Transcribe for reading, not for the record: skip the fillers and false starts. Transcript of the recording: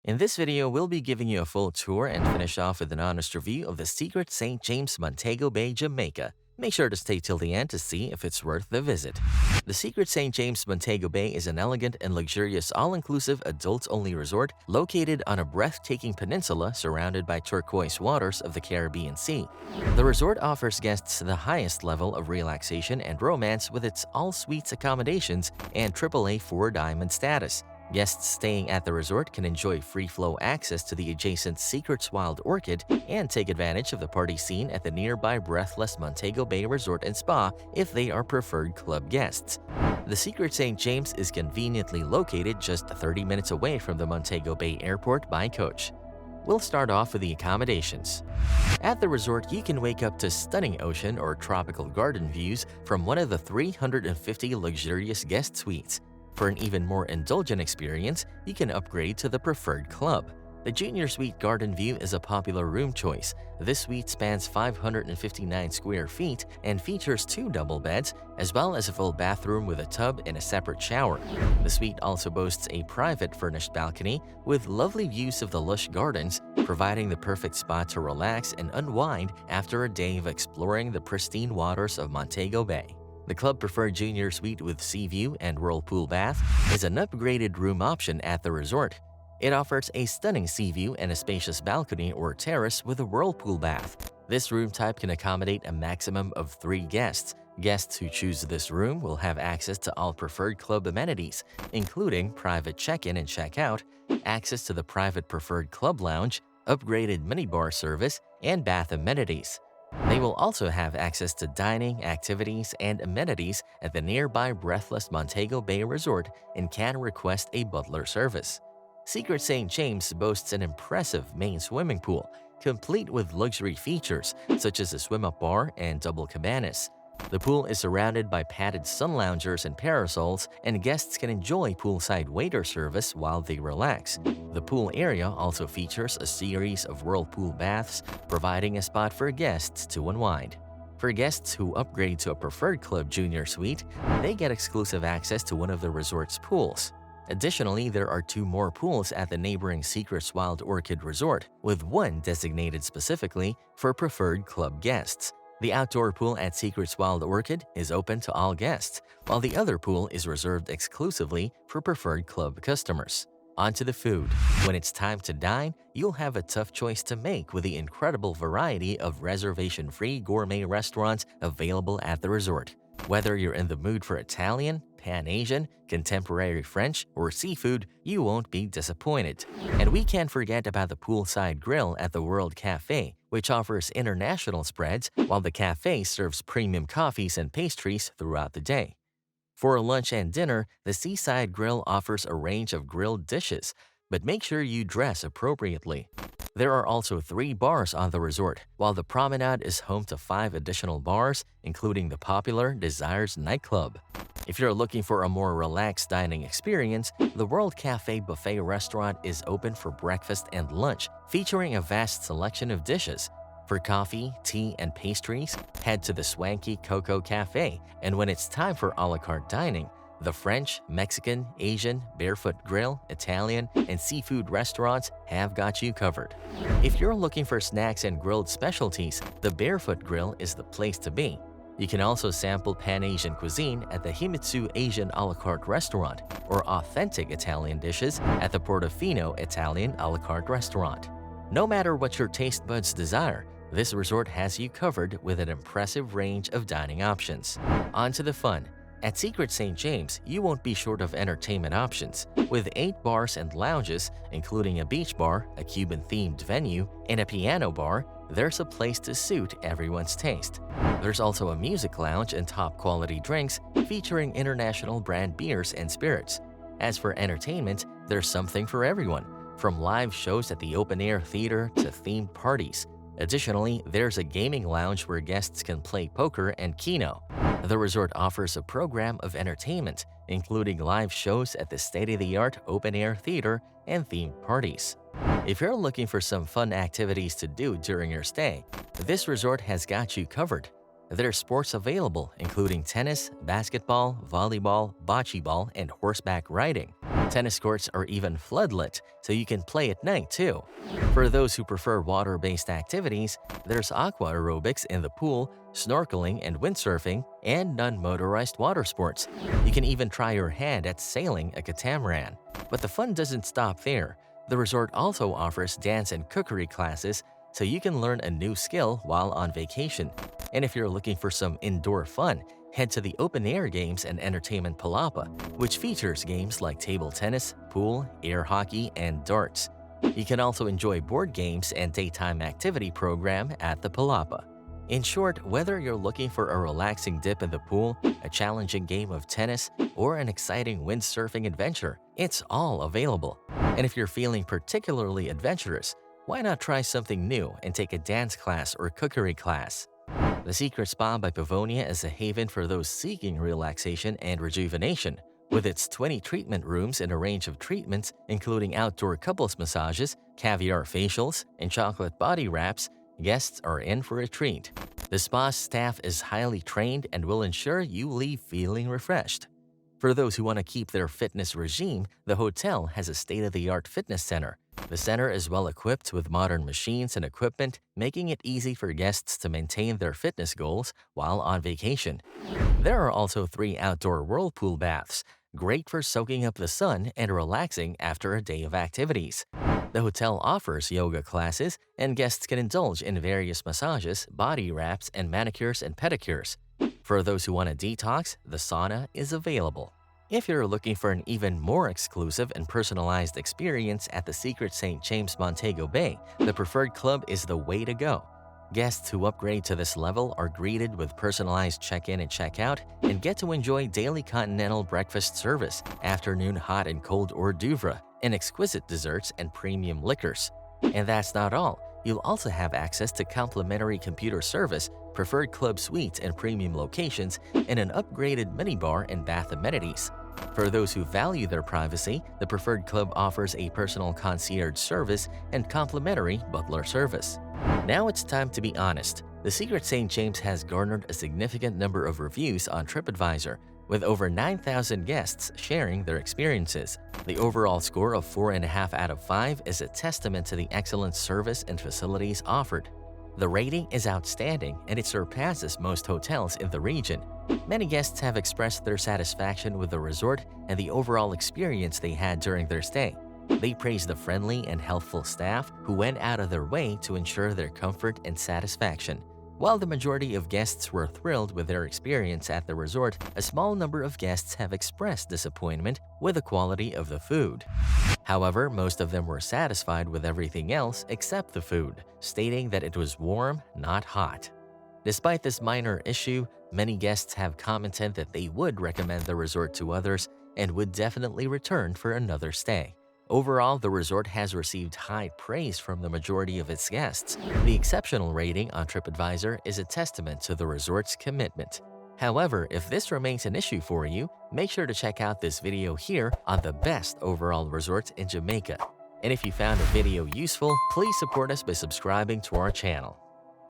In this video, we'll be giving you a full tour and finish off with an honest review of the secret St. James Montego Bay, Jamaica. Make sure to stay till the end to see if it's worth the visit. The secret St. James Montego Bay is an elegant and luxurious all-inclusive adults-only resort located on a breathtaking peninsula surrounded by turquoise waters of the Caribbean Sea. The resort offers guests the highest level of relaxation and romance with its all-suites accommodations and AAA 4-diamond status. Guests staying at the resort can enjoy free-flow access to the adjacent Secrets Wild Orchid and take advantage of the party scene at the nearby breathless Montego Bay Resort and Spa if they are preferred club guests. The Secret St. James is conveniently located just 30 minutes away from the Montego Bay Airport by coach. We'll start off with the accommodations. At the resort, you can wake up to stunning ocean or tropical garden views from one of the 350 luxurious guest suites. For an even more indulgent experience, you can upgrade to the preferred club. The Junior Suite Garden View is a popular room choice. This suite spans 559 square feet and features 2 double beds, as well as a full bathroom with a tub and a separate shower. The suite also boasts a private furnished balcony with lovely views of the lush gardens, providing the perfect spot to relax and unwind after a day of exploring the pristine waters of Montego Bay. The Club Preferred Junior Suite with sea view and whirlpool bath is an upgraded room option at the resort. It offers a stunning sea view and a spacious balcony or terrace with a whirlpool bath. This room type can accommodate a maximum of 3 guests. Guests who choose this room will have access to all preferred club amenities, including private check-in and check-out, access to the private preferred club lounge, upgraded minibar service, and bath amenities. They will also have access to dining, activities, and amenities at the nearby breathless Montego Bay Resort and can request a butler service. Secret St. James boasts an impressive main swimming pool, complete with luxury features such as a swim-up bar and double cabanas. The pool is surrounded by padded sun loungers and parasols, and guests can enjoy poolside waiter service while they relax. The pool area also features a series of whirlpool baths, providing a spot for guests to unwind. For guests who upgrade to a preferred club junior suite, they get exclusive access to one of the resort's pools. Additionally, there are 2 more pools at the neighboring Secrets Wild Orchid Resort, with one designated specifically for preferred club guests. The outdoor pool at Secrets Wild Orchid is open to all guests, while the other pool is reserved exclusively for preferred club customers. On to the food. When it's time to dine, you'll have a tough choice to make with the incredible variety of reservation-free gourmet restaurants available at the resort. Whether you're in the mood for Italian, Pan-Asian, contemporary French, or seafood, you won't be disappointed. And we can't forget about the poolside grill at the World Cafe, which offers international spreads, while the cafe serves premium coffees and pastries throughout the day. For lunch and dinner, the Seaside Grill offers a range of grilled dishes, but make sure you dress appropriately. There are also 3 bars on the resort, while the promenade is home to 5 additional bars, including the popular Desires nightclub. If you're looking for a more relaxed dining experience, the World Cafe Buffet Restaurant is open for breakfast and lunch, featuring a vast selection of dishes. For coffee, tea, and pastries, head to the swanky Coco Cafe, and when it's time for a la carte dining, the French, Mexican, Asian, Barefoot Grill, Italian, and seafood restaurants have got you covered. If you're looking for snacks and grilled specialties, the Barefoot Grill is the place to be. You can also sample Pan-Asian cuisine at the Himitsu Asian a la carte restaurant or authentic Italian dishes at the Portofino Italian a la carte restaurant. No matter what your taste buds desire, this resort has you covered with an impressive range of dining options. On to the fun. At Secret St. James, you won't be short of entertainment options. With 8 bars and lounges, including a beach bar, a Cuban-themed venue, and a piano bar, there's a place to suit everyone's taste. There's also a music lounge and top-quality drinks featuring international brand beers and spirits. As for entertainment, there's something for everyone, from live shows at the open-air theater to themed parties. Additionally, there's a gaming lounge where guests can play poker and keno. The resort offers a program of entertainment, including live shows at the state-of-the-art open-air theater and themed parties. If you're looking for some fun activities to do during your stay, this resort has got you covered. There are sports available, including tennis, basketball, volleyball, bocce ball, and horseback riding. Tennis courts are even floodlit, so you can play at night too. For those who prefer water-based activities, there's aqua aerobics in the pool, snorkeling and windsurfing, and non-motorized water sports. You can even try your hand at sailing a catamaran. But the fun doesn't stop there. The resort also offers dance and cookery classes, so you can learn a new skill while on vacation. And if you're looking for some indoor fun, head to the open-air games and entertainment Palapa, which features games like table tennis, pool, air hockey, and darts. You can also enjoy board games and daytime activity program at the Palapa. In short, whether you're looking for a relaxing dip in the pool, a challenging game of tennis, or an exciting windsurfing adventure, it's all available. And if you're feeling particularly adventurous, why not try something new and take a dance class or cookery class? The Secret Spa by Pavonia is a haven for those seeking relaxation and rejuvenation. With its 20 treatment rooms and a range of treatments, including outdoor couples massages, caviar facials, and chocolate body wraps, guests are in for a treat. The spa's staff is highly trained and will ensure you leave feeling refreshed. For those who want to keep their fitness regime, the hotel has a state-of-the-art fitness center. The center is well equipped with modern machines and equipment, making it easy for guests to maintain their fitness goals while on vacation. There are also 3 outdoor whirlpool baths, great for soaking up the sun and relaxing after a day of activities. The hotel offers yoga classes, and guests can indulge in various massages, body wraps, and manicures and pedicures. For those who want a detox, the sauna is available. If you're looking for an even more exclusive and personalized experience at the Secret St. James Montego Bay, the Preferred Club is the way to go. Guests who upgrade to this level are greeted with personalized check-in and check-out and get to enjoy daily continental breakfast service, afternoon hot and cold hors d'oeuvre, and exquisite desserts and premium liquors. And that's not all. You'll also have access to complimentary computer service, preferred club suites and premium locations, and an upgraded minibar and bath amenities. For those who value their privacy, the Preferred Club offers a personal concierge service and complimentary butler service. Now it's time to be honest. The Secret St. James has garnered a significant number of reviews on TripAdvisor, with over 9,000 guests sharing their experiences. The overall score of 4.5 out of 5 is a testament to the excellent service and facilities offered. The rating is outstanding and it surpasses most hotels in the region. Many guests have expressed their satisfaction with the resort and the overall experience they had during their stay. They praise the friendly and helpful staff who went out of their way to ensure their comfort and satisfaction. While the majority of guests were thrilled with their experience at the resort, a small number of guests have expressed disappointment with the quality of the food. However, most of them were satisfied with everything else except the food, stating that it was warm, not hot. Despite this minor issue, many guests have commented that they would recommend the resort to others and would definitely return for another stay. Overall, the resort has received high praise from the majority of its guests. The exceptional rating on TripAdvisor is a testament to the resort's commitment. However, if this remains an issue for you, make sure to check out this video here on the best overall resorts in Jamaica. And if you found the video useful, please support us by subscribing to our channel.